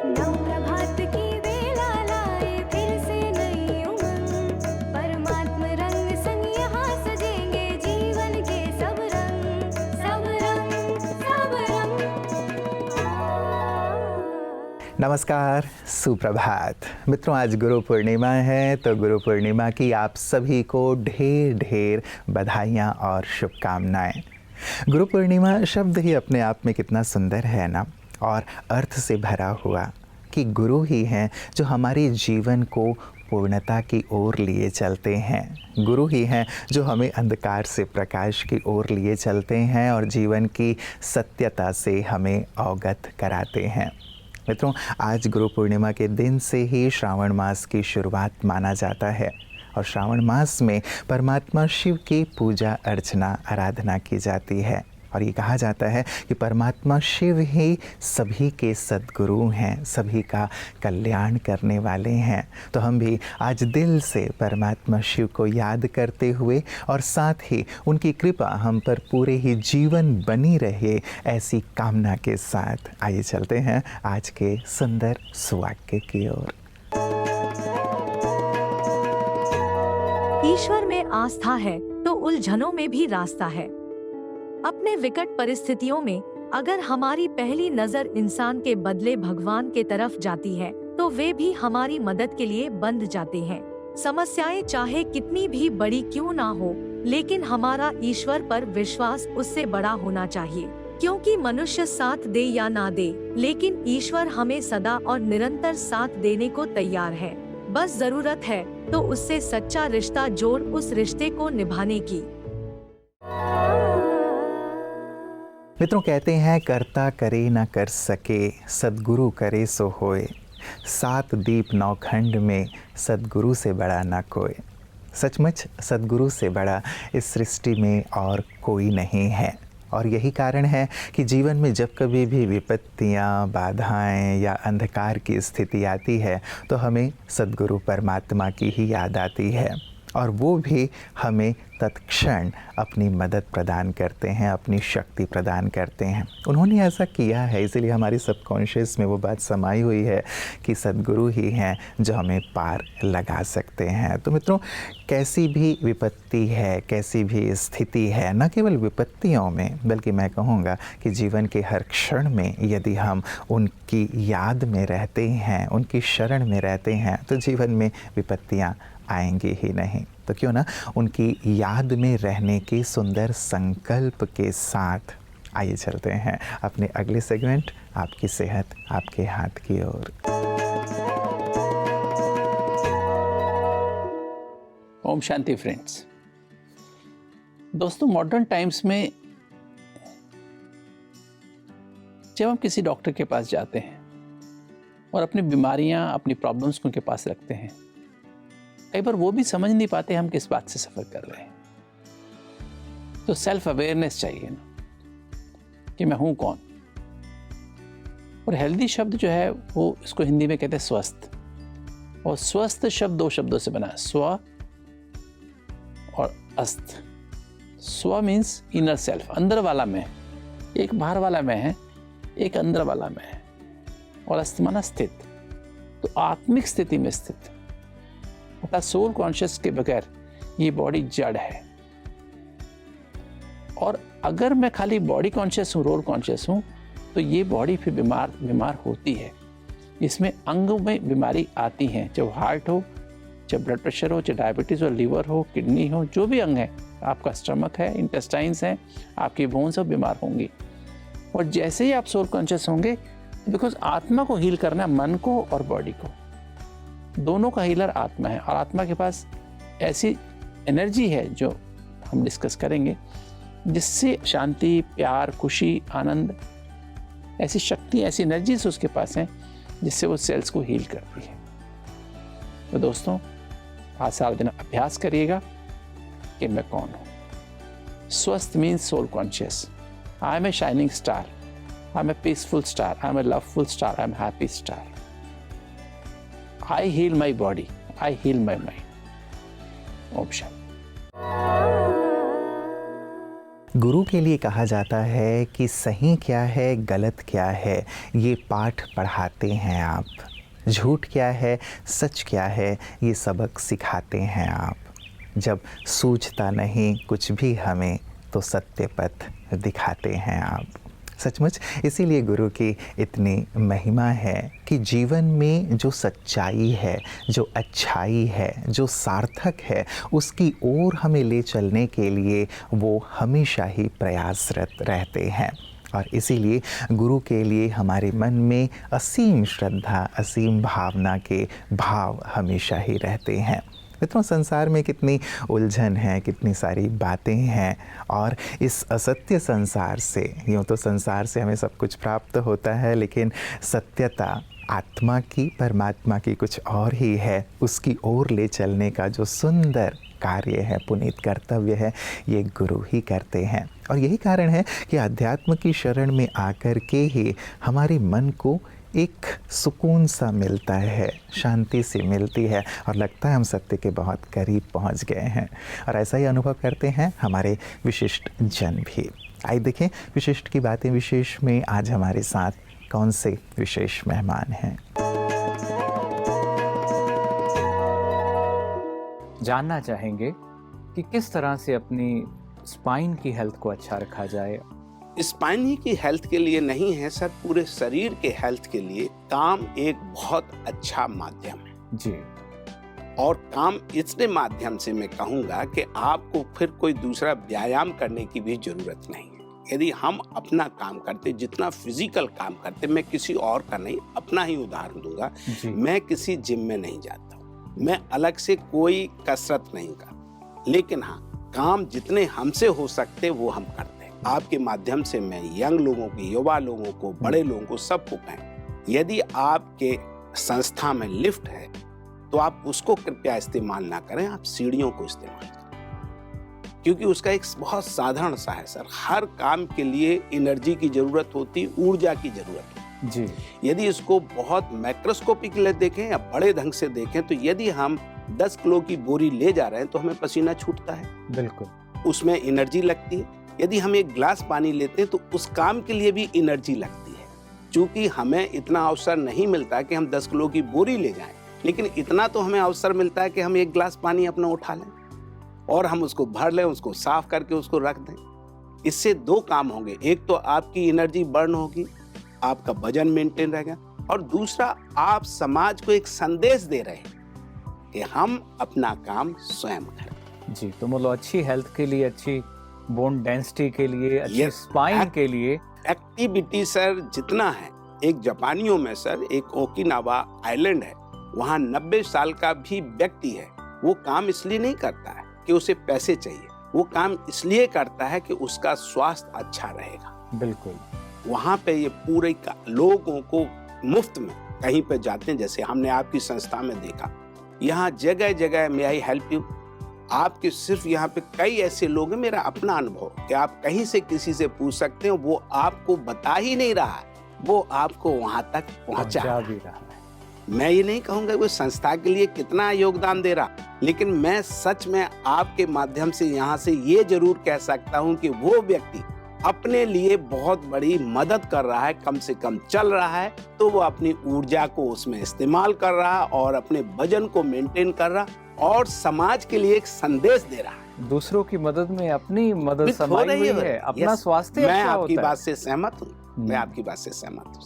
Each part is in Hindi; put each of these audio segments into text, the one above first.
नव प्रभात की बेला लाए फिर से नई उमंग, परमात्म रंग संग यहाँ सजेंगे जीवन के सब रंग, सब रंग, सब रंग। नमस्कार, सुप्रभात मित्रों। आज गुरु पूर्णिमा है, तो गुरु पूर्णिमा की आप सभी को ढेर ढेर बधाइयाँ और शुभकामनाएं। गुरु पूर्णिमा शब्द ही अपने आप में कितना सुंदर है ना, और अर्थ से भरा हुआ कि गुरु ही हैं जो हमारे जीवन को पूर्णता की ओर लिए चलते हैं। गुरु ही हैं जो हमें अंधकार से प्रकाश की ओर लिए चलते हैं और जीवन की सत्यता से हमें अवगत कराते हैं। मित्रों, आज गुरु पूर्णिमा के दिन से ही श्रावण मास की शुरुआत माना जाता है और श्रावण मास में परमात्मा शिव की पूजा अर्चना आराधना की जाती है। और ये कहा जाता है कि परमात्मा शिव ही सभी के सद्गुरु हैं, सभी का कल्याण करने वाले हैं। तो हम भी आज दिल से परमात्मा शिव को याद करते हुए और साथ ही उनकी कृपा हम पर पूरे ही जीवन बनी रहे, ऐसी कामना के साथ आइए चलते हैं आज के सुंदर सुवाक्य की ओर। ईश्वर में आस्था है तो उलझनों में भी रास्ता है। अपने विकट परिस्थितियों में अगर हमारी पहली नजर इंसान के बदले भगवान के तरफ जाती है तो वे भी हमारी मदद के लिए बंध जाते हैं। समस्याएं चाहे कितनी भी बड़ी क्यों ना हो, लेकिन हमारा ईश्वर पर विश्वास उससे बड़ा होना चाहिए। क्योंकि मनुष्य साथ दे या ना दे, लेकिन ईश्वर हमें सदा और निरंतर साथ देने को तैयार है। बस जरूरत है तो उससे सच्चा रिश्ता जोड़ उस रिश्ते को निभाने की। मित्रों, कहते हैं करता करे न कर सके, सद्गुरु करे सो होए। 7 दीप 9 खंड में सद्गुरु से बड़ा न कोई। सचमुच सद्गुरु से बड़ा इस सृष्टि में और कोई नहीं है। और यही कारण है कि जीवन में जब कभी भी विपत्तियाँ, बाधाएं या अंधकार की स्थिति आती है तो हमें सद्गुरु परमात्मा की ही याद आती है, और वो भी हमें तत्क्षण अपनी मदद प्रदान करते हैं, अपनी शक्ति प्रदान करते हैं। उन्होंने ऐसा किया है, इसीलिए हमारी सबकॉन्शियस में वो बात समाई हुई है कि सद्गुरु ही हैं जो हमें पार लगा सकते हैं। तो मित्रों, कैसी भी विपत्ति है, कैसी भी स्थिति है, न केवल विपत्तियों में बल्कि मैं कहूँगा कि जीवन के हर क्षण में यदि हम उनकी याद में रहते हैं, उनकी शरण में रहते हैं, तो जीवन में विपत्तियाँ आएंगी ही नहीं। तो क्यों ना उनकी याद में रहने के सुंदर संकल्प के साथ आइए चलते हैं अपने अगले सेगमेंट आपकी सेहत आपके हाथ की ओर। ओम शांति फ्रेंड्स। दोस्तों, मॉडर्न टाइम्स में जब हम किसी डॉक्टर के पास जाते हैं और अपनी बीमारियां, अपनी प्रॉब्लम्स को उनके पास रखते हैं, कई बार वो भी समझ नहीं पाते हम किस बात से सफ़र कर रहे हैं। तो सेल्फ अवेयरनेस चाहिए ना कि मैं हूँ कौन। और हेल्दी शब्द जो है वो इसको हिंदी में कहते हैं स्वस्थ। और स्वस्थ शब्द 2 शब्दों से बना है, स्व और अस्त। स्व मीन्स इनर सेल्फ, अंदर वाला मैं। एक बाहर वाला मैं है, एक अंदर वाला मैं है। और अस्त माना स्थित, तो आत्मिक स्थिति में स्थित। सोल कॉन्शियस के बगैर ये बॉडी जड़ है। और अगर मैं खाली बॉडी कॉन्शियस हूँ, रोल कॉन्शियस हूँ, तो ये बॉडी फिर बीमार होती है। इसमें अंगों में बीमारी आती है, चाहे हार्ट हो, चाहे ब्लड प्रेशर हो, चाहे डायबिटीज़ हो, लिवर हो, किडनी हो, जो भी अंग है, आपका स्टमक है, इंटेस्टाइन्स हैं, आपकी बोन्स सब बीमार होंगी। और जैसे ही आप सोल कॉन्शियस होंगे, बिकॉज आत्मा को हील करना है, मन को और बॉडी को, दोनों का हीलर आत्मा है। और आत्मा के पास ऐसी एनर्जी है जो हम डिस्कस करेंगे, जिससे शांति, प्यार, खुशी, आनंद, ऐसी शक्ति, ऐसी एनर्जीज उसके पास हैं जिससे वो सेल्स को हील करती है। तो दोस्तों, आज सारा दिन अभ्यास करिएगा कि मैं कौन हूँ। स्वस्थ means soul conscious. I am a shining star, I am a peaceful star, I am a loveful star, I am happy star. I heal my body, I heal my mind. Om Shanti। गुरु के लिए कहा जाता है कि सही क्या है, गलत क्या है, ये पाठ पढ़ाते हैं आप। झूठ क्या है, सच क्या है, ये सबक सिखाते हैं आप। जब सूझता नहीं कुछ भी हमें तो सत्य पथ दिखाते हैं आप। सचमुच इसीलिए गुरु की इतनी महिमा है कि जीवन में जो सच्चाई है, जो अच्छाई है, जो सार्थक है, उसकी ओर हमें ले चलने के लिए वो हमेशा ही प्रयासरत रहते हैं। और इसीलिए गुरु के लिए हमारे मन में असीम श्रद्धा, असीम भावना के भाव हमेशा ही रहते हैं। मित्रों, संसार में कितनी उलझन है, कितनी सारी बातें हैं, और इस असत्य संसार से, यूँ तो संसार से हमें सब कुछ प्राप्त होता है, लेकिन सत्यता आत्मा की, परमात्मा की कुछ और ही है। उसकी ओर ले चलने का जो सुंदर कार्य है, पुनीत कर्तव्य है, ये गुरु ही करते हैं। और यही कारण है कि अध्यात्म की शरण में आकर के ही हमारे मन को एक सुकून सा मिलता है, शांति सी मिलती है, और लगता है हम सत्य के बहुत करीब पहुंच गए हैं। और ऐसा ही अनुभव करते हैं हमारे विशिष्ट जन भी। आइए देखें विशिष्ट की बातें विशेष में आज हमारे साथ कौन से विशेष मेहमान हैं। जानना चाहेंगे कि किस तरह से अपनी स्पाइन की हेल्थ को अच्छा रखा जाए। स्पाइन ही की हेल्थ के लिए नहीं है सर, पूरे शरीर के हेल्थ के लिए काम एक बहुत अच्छा माध्यम है जी। और काम इसके माध्यम से मैं कहूँगा कि आपको फिर कोई दूसरा व्यायाम करने की भी जरूरत नहीं है। यदि हम अपना काम करते, जितना फिजिकल काम करते, मैं किसी और का नहीं, अपना ही उदाहरण दूंगा। मैं किसी जिम में नहीं जाता हूँ, मैं अलग से कोई कसरत नहीं करता, लेकिन हाँ, काम जितने हमसे हो सकते वो हम करते हैं। आपके माध्यम से मैं यंग लोगों को, युवा लोगों को, बड़े लोगों को, सबको कहें, यदि आपके संस्था में लिफ्ट है तो आप उसको कृपया इस्तेमाल ना करें, आप सीढ़ियों को इस्तेमाल करें, क्योंकि उसका एक बहुत साधारण सा है सर, हर काम के लिए एनर्जी की जरूरत होती, ऊर्जा की जरूरत होती जी। यदि इसको बहुत माइक्रोस्कोपिक ले देखें या बड़े ढंग से देखें तो यदि हम 10 किलो की बोरी ले जा रहे हैं तो हमें पसीना छूटता है, बिल्कुल, उसमें एनर्जी लगती है। यदि हम एक गिलास पानी लेते हैं तो उस काम के लिए भी एनर्जी लगती है। चूंकि हमें इतना अवसर नहीं मिलता कि हम 10 किलो की बोरी ले जाएं, लेकिन इतना तो हमें अवसर मिलता है कि हम एक गिलास पानी अपना उठा लें और हम उसको भर लें, उसको साफ करके उसको रख दें। इससे दो काम होंगे, एक तो आपकी एनर्जी बर्न होगी, आपका वजन मेंटेन रहेगा, और दूसरा आप समाज को एक संदेश दे रहे हैं कि हम अपना काम स्वयं करें जी। तो मतलब अच्छी हेल्थ के लिए, अच्छी बोन डेंसिटी के लिए, अच्छी स्पाइन के लिए एक्टिविटी सर जितना है। एक जापानियों में सर एक ओकिनावा आइलैंड है, वहाँ 90 साल का भी व्यक्ति है, वो काम इसलिए नहीं करता है कि उसे पैसे चाहिए, वो काम इसलिए करता है कि उसका स्वास्थ्य अच्छा रहेगा। बिल्कुल, वहाँ पे ये पूरे लोगों को मुफ्त में कहीं पे जाते हैं, जैसे हमने आपकी संस्था में देखा, यहाँ जगह जगह मे आई हेल्प यू, आपके सिर्फ यहाँ पे कई ऐसे लोग हैं, मेरा अपना अनुभव कि आप कहीं से किसी से पूछ सकते हो, वो आपको बता ही नहीं रहा है, वो आपको वहां तक पहुंचा भी रहा है। मैं ये नहीं कहूंगा वो संस्था के लिए कितना योगदान दे रहा, लेकिन मैं सच में आपके माध्यम से यहाँ से ये जरूर कह सकता हूँ कि वो व्यक्ति अपने लिए बहुत बड़ी मदद कर रहा है, कम से कम चल रहा है तो वो अपनी ऊर्जा को उसमें इस्तेमाल कर रहा है और अपने वजन को मेंटेन कर रहा और समाज के लिए एक संदेश दे रहा है। दूसरों की मदद में अपनी मदद समाई हुई है, अपना स्वास्थ्य मैं अच्छा आपकी होता है। बात से सहमत हूँ, मैं आपकी बात से सहमत हूँ।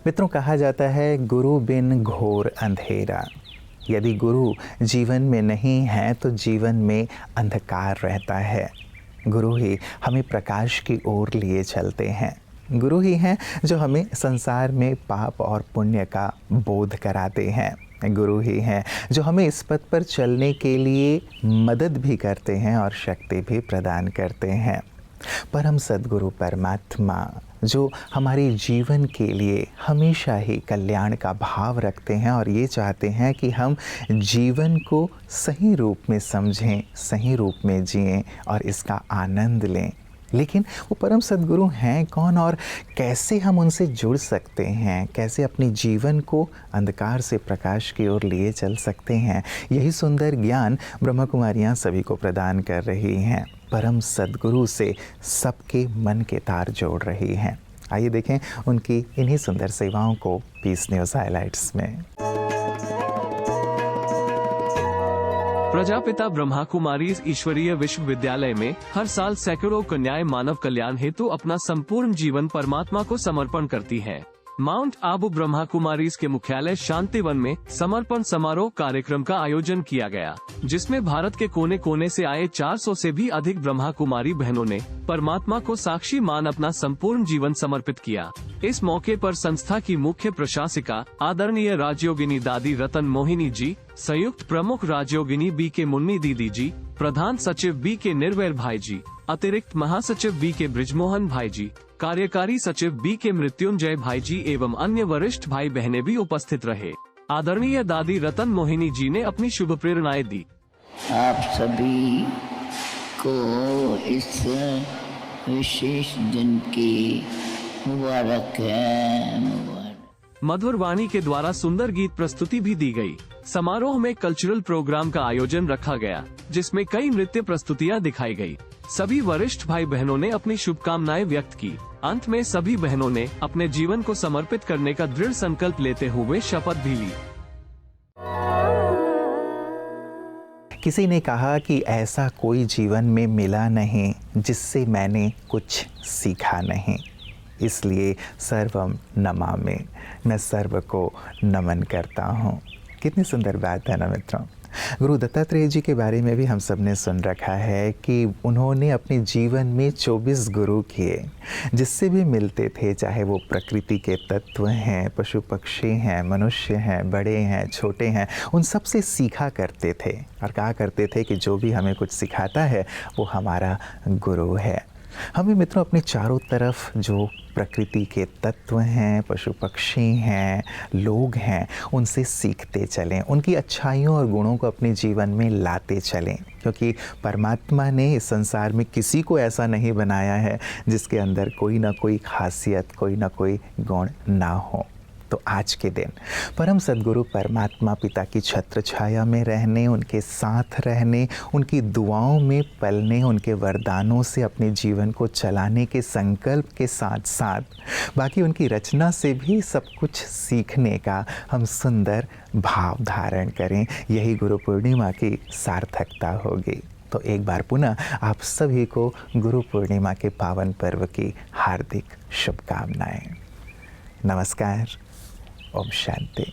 मित्रों, कहा जाता है गुरु बिन घोर अंधेरा। यदि गुरु जीवन में नहीं है तो जीवन में अंधकार रहता है। गुरु ही हमें प्रकाश की ओर लिए चलते हैं। गुरु ही हैं जो हमें संसार में पाप और पुण्य का बोध कराते हैं। गुरु ही हैं जो हमें इस पथ पर चलने के लिए मदद भी करते हैं और शक्ति भी प्रदान करते हैं। परम सद्गुरु परमात्मा जो हमारे जीवन के लिए हमेशा ही कल्याण का भाव रखते हैं और ये चाहते हैं कि हम जीवन को सही रूप में समझें, सही रूप में जिएं और इसका आनंद लें। लेकिन वो परम सद्गुरु हैं कौन और कैसे हम उनसे जुड़ सकते हैं, कैसे अपने जीवन को अंधकार से प्रकाश की ओर लिए चल सकते हैं, यही सुंदर ज्ञान ब्रह्मा कुमारियाँ सभी को प्रदान कर रही हैं। परम सद्गुरु से सबके मन के तार जोड़ रही हैं। आइए देखें उनकी इन्हीं सुंदर सेवाओं को पीस न्यूज़ हाइलाइट्स में। प्रजापिता ब्रह्मा कुमारी ईश्वरीय विश्वविद्यालय में हर साल सैकड़ों कन्याएं मानव कल्याण हेतु अपना संपूर्ण जीवन परमात्मा को समर्पण करती हैं। माउंट आबू ब्रह्मा कुमारीज के मुख्यालय शांतिवन में समर्पण समारोह कार्यक्रम का आयोजन किया गया, जिसमें भारत के कोने कोने से आए 400 से भी अधिक ब्रह्मा कुमारी बहनों ने परमात्मा को साक्षी मान अपना संपूर्ण जीवन समर्पित किया। इस मौके पर संस्था की मुख्य प्रशासिका आदरणीय राजयोगिनी दादी रतन मोहिनी जी, संयुक्त प्रमुख राजयोगिनी बी के मुन्नी दीदी जी, प्रधान सचिव बी के निर्वैर भाई जी, अतिरिक्त महासचिव बी के ब्रिजमोहन भाई जी, कार्यकारी सचिव बी के मृत्युंजय भाई जी एवं अन्य वरिष्ठ भाई बहनें भी उपस्थित रहे। आदरणीय दादी रतन मोहिनी जी ने अपनी शुभ प्रेरणाएं दी। आप सभी को इस विशेष दिन की मुबारक है। मधुर वाणी के द्वारा सुंदर गीत प्रस्तुति भी दी गई। समारोह में कल्चरल प्रोग्राम का आयोजन रखा गया, जिसमें कई नृत्य प्रस्तुतियां दिखाई गई। सभी वरिष्ठ भाई बहनों ने अपनी शुभकामनाएं व्यक्त की। अंत में सभी बहनों ने अपने जीवन को समर्पित करने का दृढ़ संकल्प लेते हुए शपथ भी ली। किसी ने कहा कि ऐसा कोई जीवन में मिला नहीं जिससे मैंने कुछ सीखा नहीं, इसलिए सर्वम नमामि, मैं सर्व को नमन करता हूँ। कितनी सुंदर बात है ना मित्रों। गुरु दत्तात्रेय जी के बारे में भी हम सब ने सुन रखा है कि उन्होंने अपने जीवन में 24 गुरु किए, जिससे भी मिलते थे, चाहे वो प्रकृति के तत्व हैं, पशु पक्षी हैं, मनुष्य हैं, बड़े हैं, छोटे हैं, उन सब से सीखा करते थे और कहा करते थे कि जो भी हमें कुछ सिखाता है वो हमारा गुरु है। हमें मित्रों अपने चारों तरफ जो प्रकृति के तत्व हैं, पशु पक्षी हैं, लोग हैं, उनसे सीखते चलें, उनकी अच्छाइयों और गुणों को अपने जीवन में लाते चलें, क्योंकि परमात्मा ने इस संसार में किसी को ऐसा नहीं बनाया है जिसके अंदर कोई ना कोई खासियत, कोई ना कोई गुण ना हो। तो आज के दिन परम सद्गुरु परमात्मा पिता की छत्र छाया में रहने, उनके साथ रहने, उनकी दुआओं में पलने, उनके वरदानों से अपने जीवन को चलाने के संकल्प के साथ साथ बाकी उनकी रचना से भी सब कुछ सीखने का हम सुंदर भाव धारण करें। यही गुरु पूर्णिमा की सार्थकता होगी। तो एक बार पुनः आप सभी को गुरु पूर्णिमा के पावन पर्व की हार्दिक शुभकामनाएं। नमस्कार। ओम शांति।